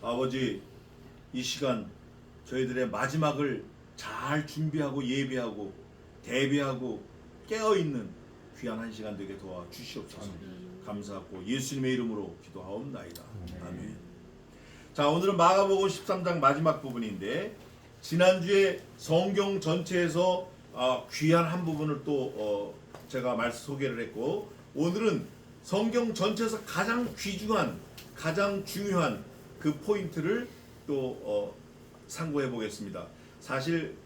아버지, 이 시간 저희들의 마지막을 잘 준비하고 예배하고 대비하고 깨어있는 귀한 한 시간 되게 도와 주시옵소서. 감사하고 예수님의 이름으로 기도하옵나이다. 아멘. 자, 오늘은 마가복음 13장 마지막 부분인데, 지난주에 성경 전체에서 귀한 한 부분을 또 제가 말씀 소개를 했고, 오늘은 성경 전체에서 가장 귀중한, 가장 중요한 그 포인트를 또 상고해 보겠습니다. 사실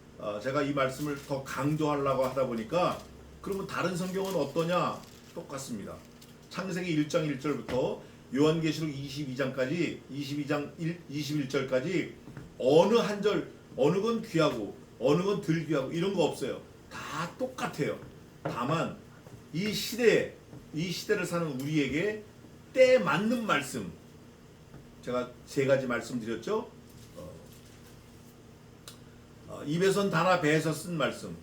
제가 이 말씀을 더 강조하려고 하다 보니까, 그러면 다른 성경은 어떠냐? 똑같습니다. 창세기 1장 1절부터 요한계시록 22장까지 22장 21절까지 어느 한 절, 어느 건 귀하고 어느 건 덜 귀하고 이런 거 없어요. 다 똑같아요. 다만 이 시대를 사는 우리에게 때에 맞는 말씀, 제가 세 가지 말씀드렸죠. 입에선 다나 배에서 쓴 말씀,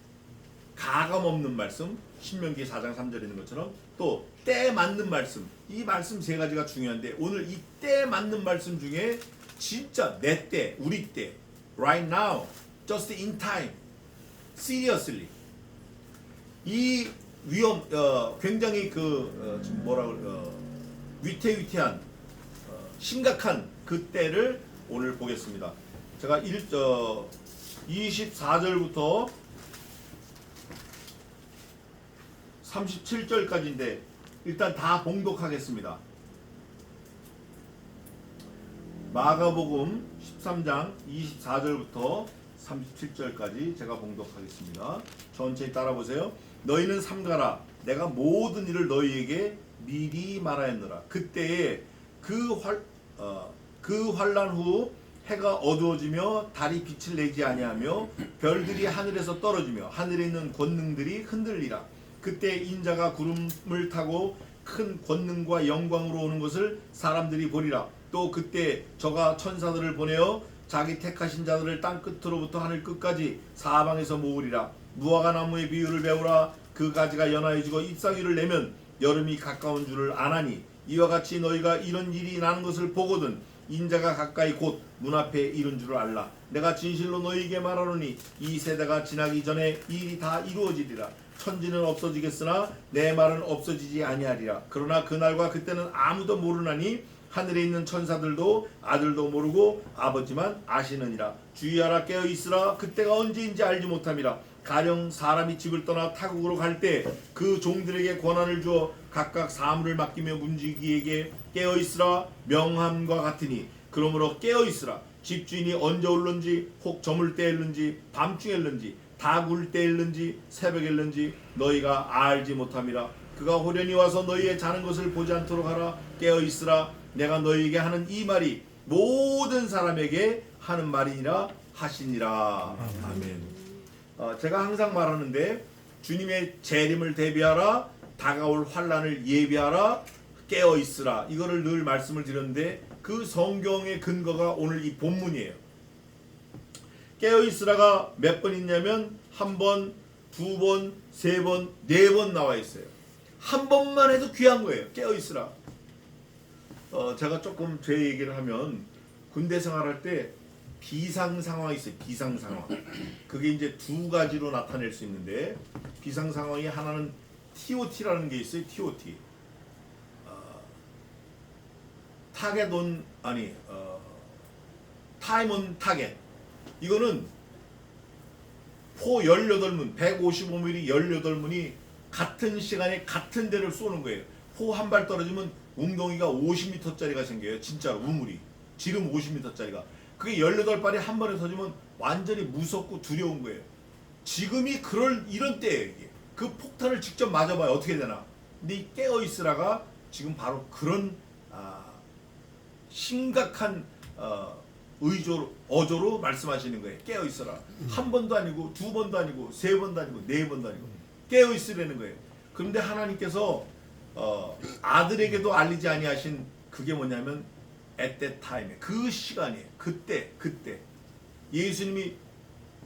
가감 없는 말씀, 신명기 4장 3절에 있는 것처럼, 또 때에 맞는 말씀, 이 말씀 세 가지가 중요한데, 오늘 이 때에 맞는 말씀 중에 진짜 내 때, 우리 때, right now, just in time, seriously, 이 굉장히 위태위태한 심각한 그 때를 오늘 보겠습니다. 제가 24절부터 37절까지인데 일단 다 봉독하겠습니다. 마가복음 13장 24절부터 37절까지 제가 봉독하겠습니다. 천천히 따라보세요. 너희는 삼가라. 내가 모든 일을 너희에게 미리 말하였노라. 그때에 그 환란 후 해가 어두워지며 달이 빛을 내지 아니하며 별들이 하늘에서 떨어지며 하늘에 있는 권능들이 흔들리라. 그때 인자가 구름을 타고 큰 권능과 영광으로 오는 것을 사람들이 보리라. 또 그때 저가 천사들을 보내어 자기 택하신 자들을 땅 끝으로부터 하늘 끝까지 사방에서 모으리라. 무화과 나무의 비유를 배우라. 그 가지가 연하여지고 잎사귀를 내면 여름이 가까운 줄을 아나니, 이와 같이 너희가 이런 일이 나는 것을 보거든 인자가 가까이 곧 문 앞에 이른 줄을 알라. 내가 진실로 너희에게 말하노니 이 세대가 지나기 전에 이 일이 다 이루어지리라. 천지는 없어지겠으나 내 말은 없어지지 아니하리라. 그러나 그날과 그때는 아무도 모르나니 하늘에 있는 천사들도 아들도 모르고 아버지만 아시느니라. 주의하라, 깨어있으라. 그때가 언제인지 알지 못함이라. 가령 사람이 집을 떠나 타국으로 갈 때 그 종들에게 권한을 주어 각각 사물을 맡기며 움직이기에 깨어있으라 명함과 같으니, 그러므로 깨어있으라. 집주인이 언제 올는지, 혹 저물 때일는지 밤중일는지 다 굴 때일는지 새벽일는지 너희가 알지 못함이라. 그가 호련히 와서 너희의 자는 것을 보지 않도록 하라. 깨어있으라. 내가 너희에게 하는 이 말이 모든 사람에게 하는 말이니라 하시니라. 아멘. 제가 항상 말하는데, 주님의 재림을 대비하라, 다가올 환란을 예비하라, 깨어있으라, 이거를 늘 말씀을 드렸는데, 그 성경의 근거가 오늘 이 본문이에요. 깨어있으라가 몇 번 있냐면 한 번, 두 번, 세 번, 네 번 나와 있어요. 한 번만 해도 귀한 거예요. 깨어있으라. 제가 조금 제 얘기를 하면, 군대 생활할 때 비상 상황이 있어요. 비상 상황. 그게 이제 두 가지로 나타낼 수 있는데, 비상 상황이 하나는 TOT라는 게 있어요. TOT. 타겟 온 타임 온 타겟. 이거는 포 18문, 155mm 18문이 같은 시간에 같은 데를 쏘는 거예요. 포 한 발 떨어지면 웅덩이가 50m짜리가 생겨요. 진짜로 우물이. 지름 50m짜리가. 그게 18발이 한 번에 터지면 완전히 무섭고 두려운 거예요. 지금이 이런 때예요. 이게. 그 폭탄을 직접 맞아봐요. 어떻게 되나. 근데 이 깨어있으라가 지금 바로 그런 심각한 어조로 말씀하시는 거예요. 깨어있어라. 한 번도 아니고 두 번도 아니고 세 번도 아니고 네 번도 아니고 깨어있으라는 거예요. 그런데 하나님께서 아들에게도 알리지 아니하신 그게 뭐냐면 at that time, 그 시간이에요. 그때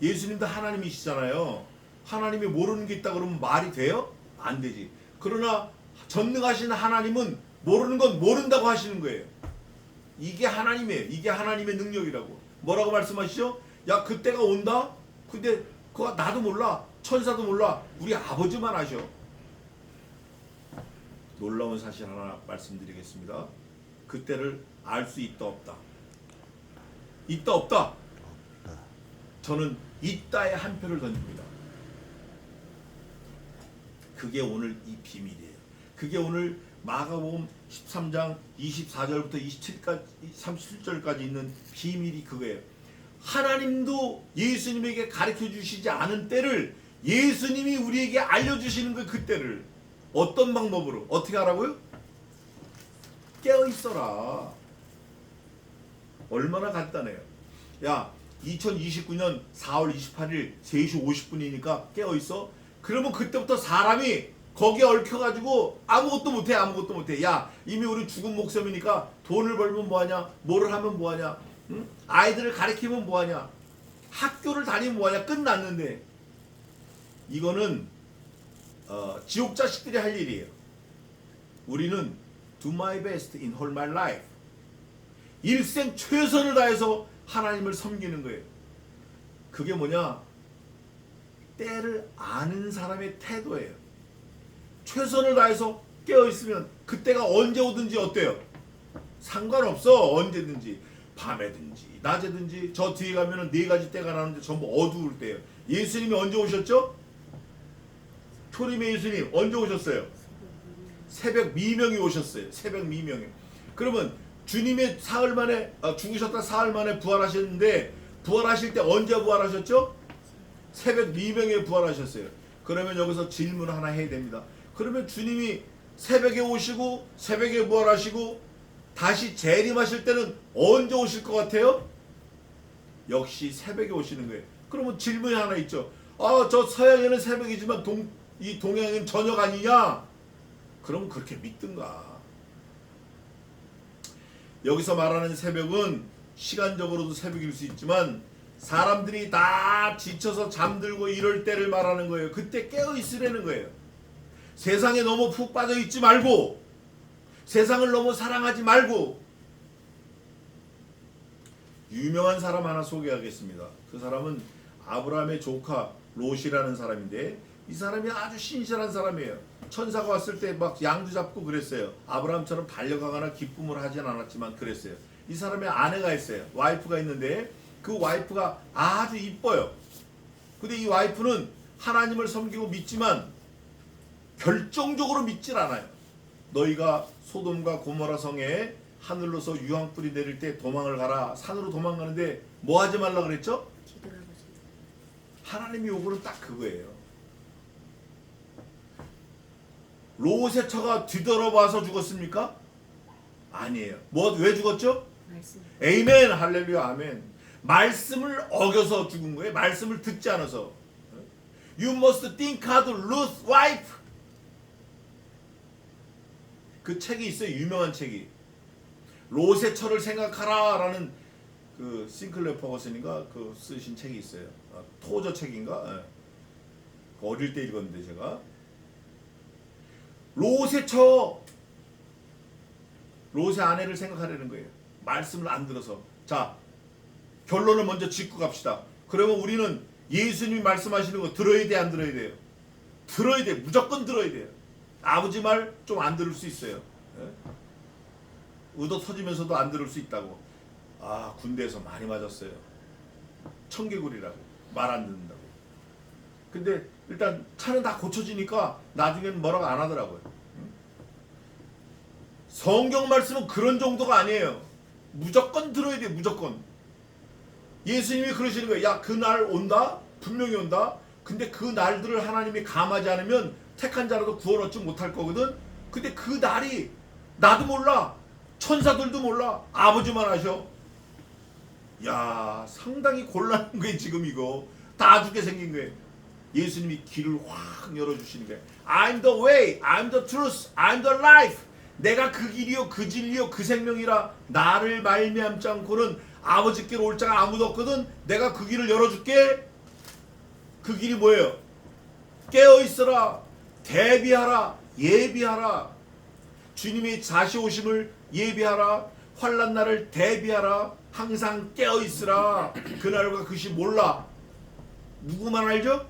예수님도 하나님이시잖아요. 하나님이 모르는 게 있다 그러면 말이 돼요? 안 되지. 그러나 전능하신 하나님은 모르는 건 모른다고 하시는 거예요. 이게 하나님이에요. 이게 하나님의 능력이라고. 뭐라고 말씀하시죠? 야, 그때가 온다? 근데 그거 나도 몰라. 천사도 몰라. 우리 아버지만 아셔. 놀라운 사실 하나 말씀드리겠습니다. 그때를 알 수 있다 없다. 있다 없다. 저는 있다에 한 표를 던집니다. 그게 오늘 이 비밀이에요. 그게 오늘 마가복음 13장 24절부터 37절까지 있는 비밀이 그거예요. 하나님도 예수님에게 가르쳐 주시지 않은 때를 예수님이 우리에게 알려주시는 거예요. 그 때를. 어떤 방법으로? 어떻게 하라고요? 깨어 있어라. 얼마나 간단해요. 야, 2029년 4월 28일 3시 50분이니까 깨어 있어. 그러면 그때부터 사람이 거기에 얽혀가지고 아무것도 못해. 아무것도 못해. 야, 이미 우리 죽은 목숨이니까 돈을 벌면 뭐하냐, 뭐를 하면 뭐하냐, 응? 아이들을 가르치면 뭐하냐, 학교를 다니면 뭐하냐. 끝났는데 이거는 지옥 자식들이 할 일이에요. 우리는 do my best in all my life. 일생 최선을 다해서 하나님을 섬기는 거예요. 그게 뭐냐? 때를 아는 사람의 태도예요. 최선을 다해서 깨어있으면 그때가 언제 오든지 어때요? 상관없어. 언제든지. 밤에든지 낮에든지. 저 뒤에 가면은 4가지 때가 나는데 전부 어두울 때예요. 예수님이 언제 오셨죠? 초림의 예수님 언제 오셨어요? 새벽 미명이 오셨어요. 새벽 미명이. 그러면 주님의 사흘 만에 죽으셨다 사흘 만에 부활하셨는데 부활하실 때 언제 부활하셨죠? 새벽 미명에 부활하셨어요. 그러면 여기서 질문 하나 해야 됩니다. 그러면 주님이 새벽에 오시고 새벽에 부활하시고 다시 재림하실 때는 언제 오실 것 같아요? 역시 새벽에 오시는 거예요. 그러면 질문이 하나 있죠. 저 서양에는 새벽이지만 이 동양은 저녁 아니냐? 그럼 그렇게 믿든가. 여기서 말하는 새벽은 시간적으로도 새벽일 수 있지만 사람들이 다 지쳐서 잠들고 이럴 때를 말하는 거예요. 그때 깨어 있으라는 거예요. 세상에 너무 푹 빠져 있지 말고, 세상을 너무 사랑하지 말고. 유명한 사람 하나 소개하겠습니다. 그 사람은 아브라함의 조카 롯이라는 사람인데 이 사람이 아주 신실한 사람이에요. 천사가 왔을 때 막 양도 잡고 그랬어요. 아브라함처럼 달려가거나 기쁨을 하진 않았지만 그랬어요. 이 사람의 아내가 있어요. 와이프가 있는데 그 와이프가 아주 이뻐요. 근데 이 와이프는 하나님을 섬기고 믿지만 결정적으로 믿질 않아요. 너희가 소돔과 고모라 성에 하늘로서 유황불이 내릴 때 도망을 가라. 산으로 도망가는데 뭐 하지 말라 그랬죠? 하나님이 요구는 딱 그거예요. 롯의 처가 뒤돌아봐서 죽었습니까? 아니에요. 왜 죽었죠? 말씀. 에이멘, 할렐루야, 아멘. 말씀을 어겨서 죽은 거예요. 말씀을 듣지 않아서. You must think hard, Ruth's wife. 그 책이 있어요. 유명한 책이. 롯의 처를 생각하라라는 그 싱클레어 퍼거슨인가 그 쓰신 책이 있어요. 토저 책인가? 어릴 때 읽었는데 제가. 롯의 처, 롯의 아내를 생각하려는 거예요. 말씀을 안 들어서. 자, 결론을 먼저 짚고 갑시다. 그러면 우리는 예수님이 말씀하시는 거 들어야 돼, 안 들어야 돼요? 들어야 돼. 무조건 들어야 돼요. 아버지 말 좀 안 들을 수 있어요. 의도 터지면서도 안 들을 수 있다고. 군대에서 많이 맞았어요. 청개구리라고. 말 안 듣는다고. 근데 일단 차는 다 고쳐지니까 나중에는 뭐라고 안 하더라고요. 성경 말씀은 그런 정도가 아니에요. 무조건 들어야 돼. 무조건. 예수님이 그러시는 거예요. 야, 그날 온다. 분명히 온다. 근데 그 날들을 하나님이 감하지 않으면 택한 자라도 구원 얻지 못할 거거든. 근데 그 날이 나도 몰라. 천사들도 몰라. 아버지만 아셔. 야, 상당히 곤란한 거예요. 지금 이거 다 죽게 생긴 거예요. 예수님이 길을 확 열어주시는 거예요. I'm the way, I'm the truth, I'm the life. 내가 그 길이요, 그 진리요, 그 생명이라. 나를 말미암지 않고는 아버지께로 올 자가 아무도 없거든. 내가 그 길을 열어줄게. 그 길이 뭐예요? 깨어있어라. 대비하라. 예비하라. 주님의 다시 오심을 예비하라. 환난 날을 대비하라. 항상 깨어 있으라. 그날과 그시 몰라. 누구만 알죠?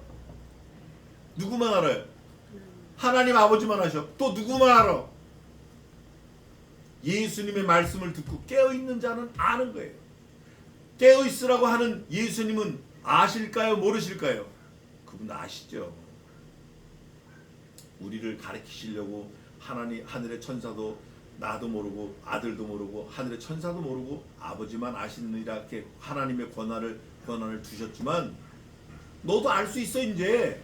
누구만 알아요? 하나님 아버지만 아셔. 또 누구만 알아? 예수님의 말씀을 듣고 깨어 있는 자는 아는 거예요. 깨어 있으라고 하는 예수님은 아실까요? 모르실까요? 그분 아시죠. 우리를 가르치시려고 하늘의 천사도 나도 모르고 아들도 모르고 하늘의 천사도 모르고 아버지만 아시느니라 이렇게 하나님의 권한을 두셨지만 너도 알 수 있어 이제.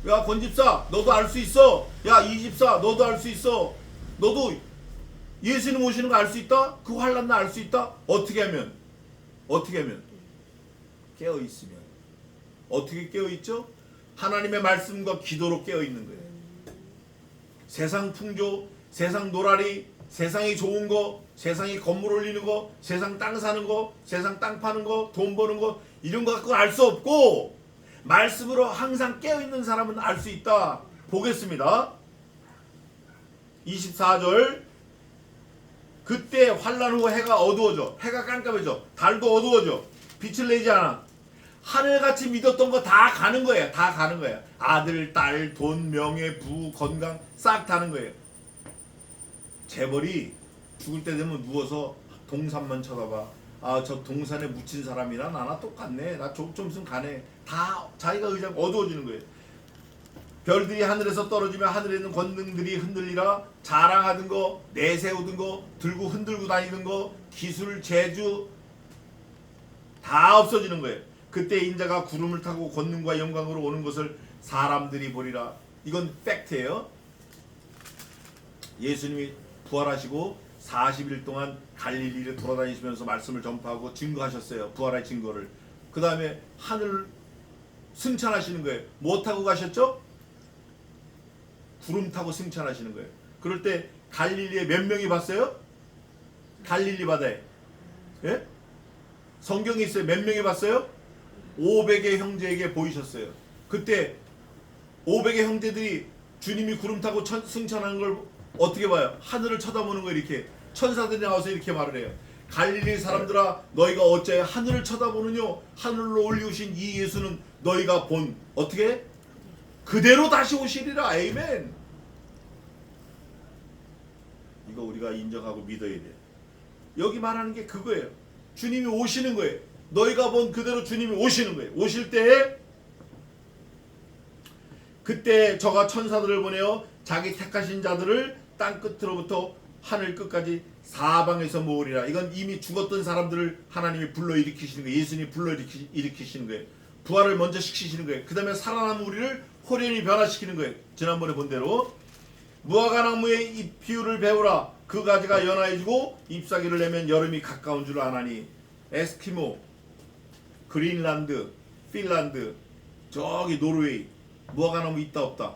야 권집사 너도 알 수 있어. 야 이집사 너도 알 수 있어. 너도 예수님 오시는 거 알 수 있다? 그 환난 날 알 수 있다? 어떻게 하면? 깨어 있으면. 어떻게 깨어 있죠? 하나님의 말씀과 기도로 깨어 있는 거예요. 세상 풍조, 세상 노라리, 세상이 좋은 거, 세상이 건물 올리는 거, 세상 땅 사는 거, 세상 땅 파는 거, 돈 버는 거 이런 거 갖고 알 수 없고 말씀으로 항상 깨어있는 사람은 알 수 있다. 보겠습니다. 24절 그때 환난 후 해가 어두워져. 해가 깜깜해져. 달도 어두워져. 빛을 내지 않아. 하늘같이 믿었던 거 다 가는 거야. 다 가는 거야. 아들, 딸, 돈, 명예, 부, 건강 싹 다는 거예요. 재벌이 죽을 때 되면 누워서 동산만 쳐다봐. 아, 저 동산에 묻힌 사람이랑 나나 똑같네. 나 좀 있으면 가네. 다 자기가 의장 어두워지는 거예요. 별들이 하늘에서 떨어지면 하늘에 있는 권능들이 흔들리라. 자랑하던 거, 내세우던 거, 들고 흔들고 다니던 거, 기술, 재주 다 없어지는 거예요. 그때 인자가 구름을 타고 권능과 영광으로 오는 것을 사람들이 보리라. 이건 팩트예요. 예수님이 부활하시고 40일 동안 갈릴리를 돌아다니시면서 말씀을 전파하고 증거하셨어요. 부활의 증거를. 그 다음에 하늘 승천하시는 거예요. 뭐 타고 가셨죠? 구름 타고 승천하시는 거예요. 그럴 때 갈릴리에 몇 명이 봤어요? 갈릴리 바다에. 예? 성경에 있어요. 몇 명이 봤어요? 500의 형제에게 보이셨어요. 그때 500의 형제들이 주님이 구름 타고 승천하는 걸 어떻게 봐요? 하늘을 쳐다보는 거 이렇게. 천사들이 나와서 이렇게 말을 해요. 갈릴리 사람들아 너희가 어째 하늘을 쳐다보느냐? 하늘로 올리우신 이 예수는 너희가 본 어떻게? 그대로 다시 오시리라. 아멘. 이거 우리가 인정하고 믿어야 돼요. 여기 말하는 게 그거예요. 주님이 오시는 거예요. 너희가 본 그대로 주님이 오시는 거예요. 오실 때 그때 저가 천사들을 보내어 자기 택하신 자들을 땅 끝으로부터 하늘 끝까지 사방에서 모으리라. 이건 이미 죽었던 사람들을 하나님이 불러일으키시는 거예요. 예수님이 불러일으키시는 거예요. 부활을 먼저 시키시는 거예요. 그 다음에 살아남은 우리를 호련히 변화시키는 거예요. 지난번에 본 대로 무화과나무의 잎 비율을 배우라. 그 가지가 연하해지고 잎사귀를 내면 여름이 가까운 줄 아나니. 에스키모, 그린란드, 핀란드, 저기 노르웨이 무화과나무 있다 없다?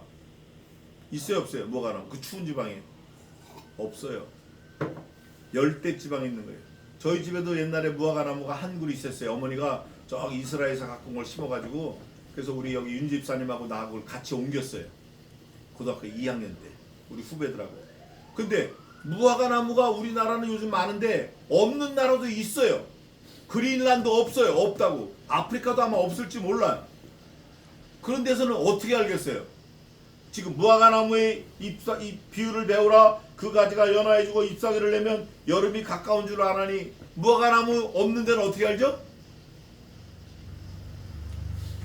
있어요 없어요? 무화과나무 그 추운 지방에 없어요. 열대 지방에 있는 거예요. 저희 집에도 옛날에 무화과나무가 한 그루 있었어요. 어머니가 저기 이스라엘에서 갖고 온 걸 심어가지고 그래서 우리 여기 윤 집사님하고 나하고 같이 옮겼어요. 고등학교 2학년 때 우리 후배들하고. 근데 무화과나무가 우리나라는 요즘 많은데 없는 나라도 있어요. 그린란드 없어요. 없다고. 아프리카도 아마 없을지 몰라요. 그런 데서는 어떻게 알겠어요? 지금 무화과나무의 잎 비율을 배우라. 그 가지가 연화해지고 잎사귀를 내면 여름이 가까운 줄 아나니. 무화과나무 없는 데는 어떻게 알죠?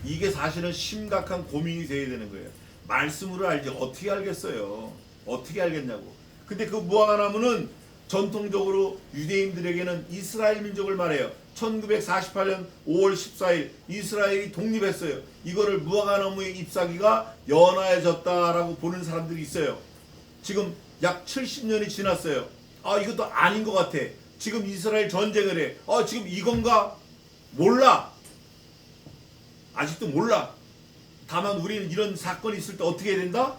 이게 사실은 심각한 고민이 돼야 되는 거예요. 말씀으로 알지 어떻게 알겠어요? 어떻게 알겠냐고. 근데 그 무화과나무는 전통적으로 유대인들에게는 이스라엘 민족을 말해요. 1948년 5월 14일 이스라엘이 독립했어요. 이거를 무화과나무의 잎사귀가 연화해졌다라고 보는 사람들이 있어요. 지금 약 70년이 지났어요. 아 이것도 아닌 것 같아. 지금 이스라엘 전쟁을 해. 아 지금 이건가? 몰라. 아직도 몰라. 다만 우리는 이런 사건이 있을 때 어떻게 해야 된다?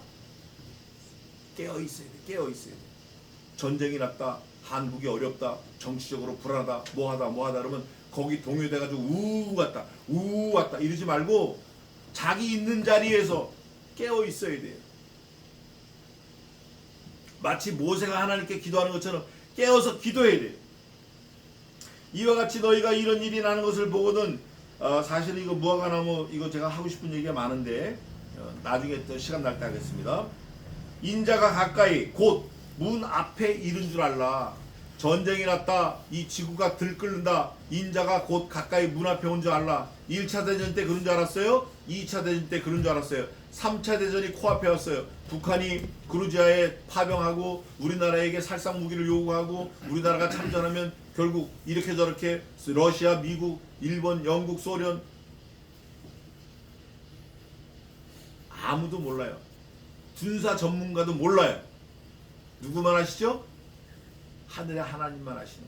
깨어있어야 돼. 깨어있어야 돼. 전쟁이 났다. 한국이 어렵다. 정치적으로 불안하다. 뭐하다 그러면 거기 동요돼가지고 우우 왔다 이러지 말고 자기 있는 자리에서 깨어있어야 돼요. 마치 모세가 하나님께 기도하는 것처럼 깨어서 기도해야 돼요. 이와 같이 너희가 이런 일이 나는 것을 보거든. 사실은 이거 무화과나무 이거 제가 하고 싶은 얘기가 많은데 나중에 또 시간 날 때 하겠습니다. 인자가 가까이 곧 문 앞에 이른 줄 알라. 전쟁이 났다. 이 지구가 들끓는다. 인자가 곧 가까이 문 앞에 온 줄 알라. 1차 대전 때 그런 줄 알았어요? 2차 대전 때 그런 줄 알았어요? 3차 대전이 코앞에 왔어요. 북한이 그루지아에 파병하고 우리나라에게 살상 무기를 요구하고 우리나라가 참전하면 결국 이렇게 저렇게 러시아, 미국, 일본, 영국, 소련 아무도 몰라요. 군사 전문가도 몰라요. 누구만 아시죠? 하늘의 하나님만 아시는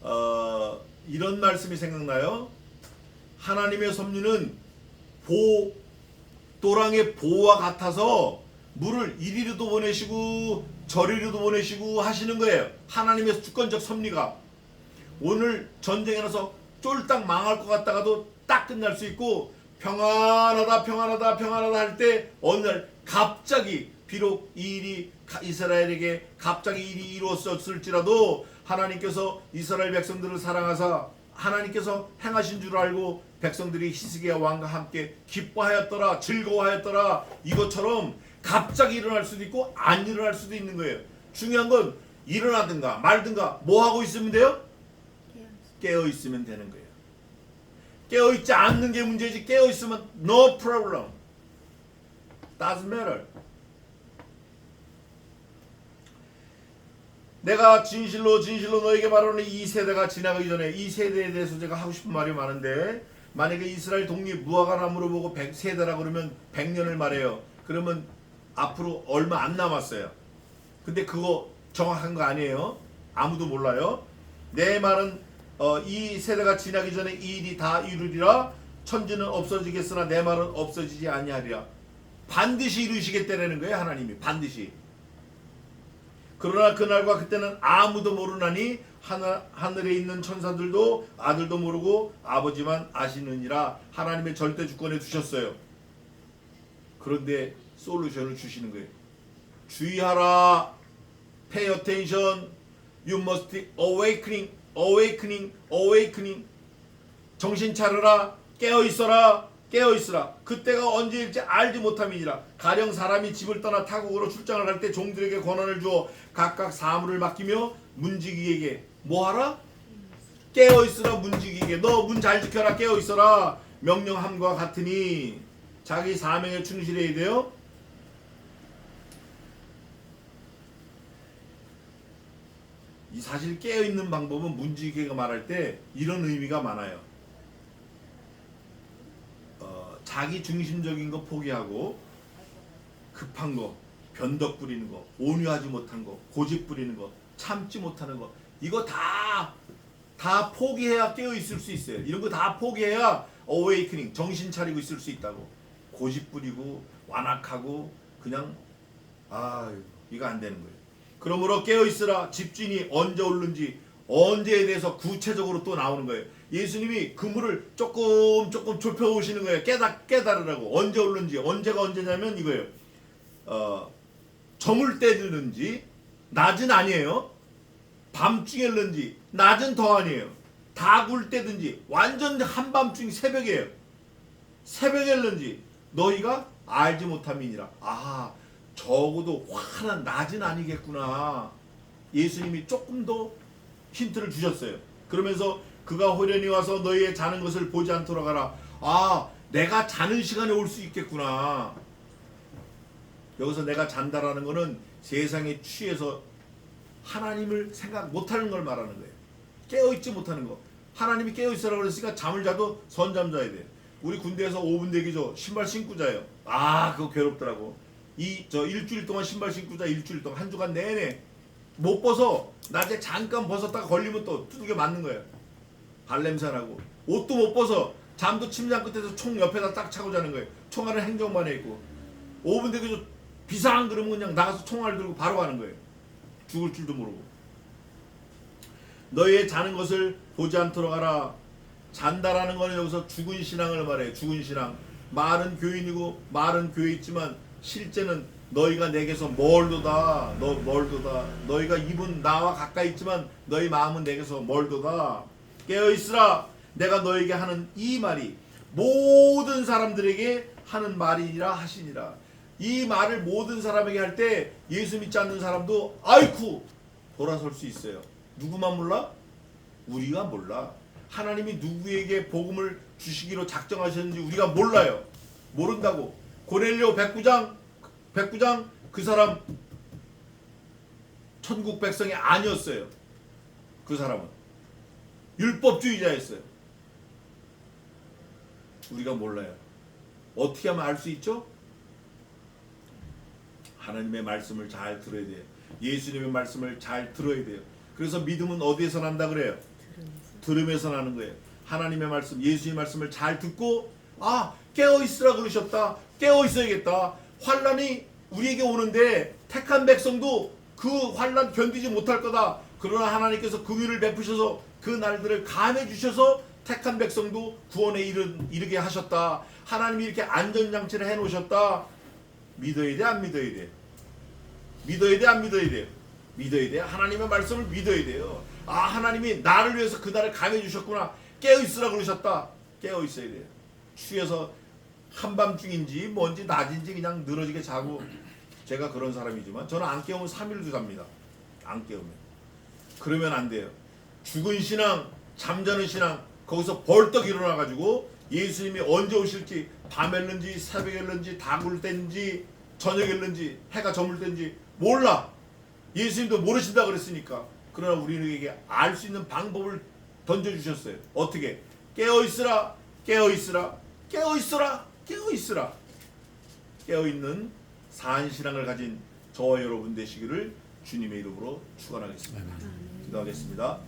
거예요. 이런 말씀이 생각나요. 하나님의 섭리는 또랑의 보와 같아서 물을 이리로도 보내시고 저리로도 보내시고 하시는 거예요. 하나님의 주권적 섭리가. 오늘 전쟁에 나서 쫄딱 망할 것 같다가도 딱 끝날 수 있고 평안하다 할 때 어느 날 갑자기 비록 이 일이 이스라엘에게 갑자기 일이 이루어졌을지라도 하나님께서 이스라엘 백성들을 사랑하사 하나님께서 행하신 줄 알고 백성들이 히스기야 왕과 함께 기뻐하였더라 즐거워하였더라 이것처럼 갑자기 일어날 수도 있고 안 일어날 수도 있는 거예요. 중요한 건 일어나든가 말든가 뭐 하고 있으면 돼요? 깨어 있으면 되는 거예요. 깨어 있지 않는 게 문제지. 깨어 있으면 no problem. Doesn't matter. 내가 진실로 너에게 말하는 이 세대가 지나가기 전에 이 세대에 대해서 제가 하고 싶은 말이 많은데 만약에 이스라엘 독립 무화과나무로 보고 100세대라 그러면 100년을 말해요. 그러면 앞으로 얼마 안 남았어요. 근데 그거 정확한 거 아니에요. 아무도 몰라요. 내 말은 이 세대가 지나기 전에 이 일이 다 이루리라. 천지는 없어지겠으나 내 말은 없어지지 아니하리라. 반드시 이루시겠다라는 거예요. 하나님이 반드시. 그러나 그날과 그때는 아무도 모르나니 하늘에 있는 천사들도 아들도 모르고 아버지만 아시느니라. 하나님의 절대 주권에 두셨어요. 그런데 솔루션을 주시는 거예요. 주의하라. Pay attention. You must awakening. 정신 차려라. 깨어있어라. 그때가 언제일지 알지 못함이니라. 가령 사람이 집을 떠나 타국으로 출장을 할 때 종들에게 권한을 주어 각각 사물을 맡기며 문지기에게 뭐하라? 깨어있으라. 문지기에게 너 문 잘 지켜라. 깨어있어라. 명령함과 같으니 자기 사명에 충실해야 돼요. 이 사실 깨어있는 방법은 문지기가 말할 때 이런 의미가 많아요. 자기 중심적인 거 포기하고 급한 거, 변덕 부리는 거, 온유하지 못한 거, 고집 부리는 거, 참지 못하는 거 이거 다 포기해야 깨어있을 수 있어요. 이런 거 다 포기해야 어웨이크닝 정신 차리고 있을 수 있다고. 고집 부리고 완악하고 그냥 이거 안 되는 거예요. 그러므로 깨어있으라. 집주인이 언제 오는지 언제에 대해서 구체적으로 또 나오는 거예요. 예수님이 그물을 조금 좁혀오시는 거예요. 깨달으라고. 언제 오는지. 언제가 언제냐면 이거예요. 저물 때 드는지 낮은 아니에요. 밤중에 를는지 낮은 더 아니에요. 다 굴 때든지 완전 한밤중 새벽이에요. 새벽에 를는지 너희가 알지 못함이니라. 적어도 환한 낮은 아니겠구나. 예수님이 조금 더 힌트를 주셨어요. 그러면서 그가 호련히 와서 너희의 자는 것을 보지 않도록 하라. 내가 자는 시간에 올 수 있겠구나. 여기서 내가 잔다라는 거는 세상에 취해서 하나님을 생각 못하는 걸 말하는 거예요. 깨어있지 못하는 거. 하나님이 깨어있으라고 그랬으니까 잠을 자도 선잠 자야 돼요. 우리 군대에서 5분 대기죠. 신발 신고 자요. 그거 괴롭더라고. 일주일 동안 신발 신고 자. 일주일 동안 한 주간 내내 못 벗어. 낮에 잠깐 벗었다가 걸리면 또 두들겨 맞는 거예요. 발냄새 나고. 옷도 못 벗어. 잠도 침장 끝에서 총 옆에다 딱 차고 자는 거예요. 총알은 행정반에 있고. 5분 대기죠. 비상 그러면 그냥 나가서 총알 들고 바로 가는 거예요. 죽을 줄도 모르고. 너희의 자는 것을 보지 않도록 하라. 잔다라는 거는 여기서 죽은 신앙을 말해요. 죽은 신앙. 말은 교인이고 말은 교회 있지만 실제는 너희가 내게서 멀도다. 멀도다. 너희가 입은 나와 가까이 있지만 너희 마음은 내게서 멀도다. 깨어있으라. 내가 너에게 하는 이 말이 모든 사람들에게 하는 말이라 하시니라. 이 말을 모든 사람에게 할 때 예수 믿지 않는 사람도 아이쿠 돌아설 수 있어요. 누구만 몰라? 우리가 몰라. 하나님이 누구에게 복음을 주시기로 작정하셨는지 우리가 몰라요. 모른다고. 고넬료 백부장 그 사람 천국 백성이 아니었어요. 그 사람은 율법주의자였어요. 우리가 몰라요. 어떻게 하면 알 수 있죠? 하나님의 말씀을 잘 들어야 돼요. 예수님의 말씀을 잘 들어야 돼요. 그래서 믿음은 어디에서 난다 그래요? 들음에서 나는 거예요. 하나님의 말씀, 예수님의 말씀을 잘 듣고 깨어있으라 그러셨다. 깨어있어야겠다. 환난이 우리에게 오는데 택한 백성도 그 환난 견디지 못할 거다. 그러나 하나님께서 긍휼을 베푸셔서 그 날들을 감해 주셔서 택한 백성도 구원에 이르게 하셨다. 하나님이 이렇게 안전장치를 해놓으셨다. 믿어야 돼, 안 믿어야 돼? 믿어야 돼, 안 믿어야 돼? 믿어야 돼. 하나님의 말씀을 믿어야 돼요. 하나님이 나를 위해서 그날을 감해 주셨구나. 깨어있으라 그러셨다. 깨어있어야 돼요. 취해서 한밤중인지 뭔지 낮인지 그냥 늘어지게 자고, 제가 그런 사람이지만 저는 안 깨우면 3일도 잡니다. 안 깨우면. 그러면 안 돼요. 죽은 신앙, 잠자는 신앙, 거기서 벌떡 일어나가지고 예수님이 언제 오실지, 밤에는지 새벽에는지 다굴 때인지 저녁에는지 해가 저물 때인지 몰라. 예수님도 모르신다 그랬으니까. 그러나 우리에게 알 수 있는 방법을 던져주셨어요. 어떻게? 깨어있으라, 깨어있으라, 깨어있으라, 깨어있으라. 깨어있는 사안신앙을 가진 저와 여러분 되시기를 주님의 이름으로 축원하겠습니다. 기도하겠습니다.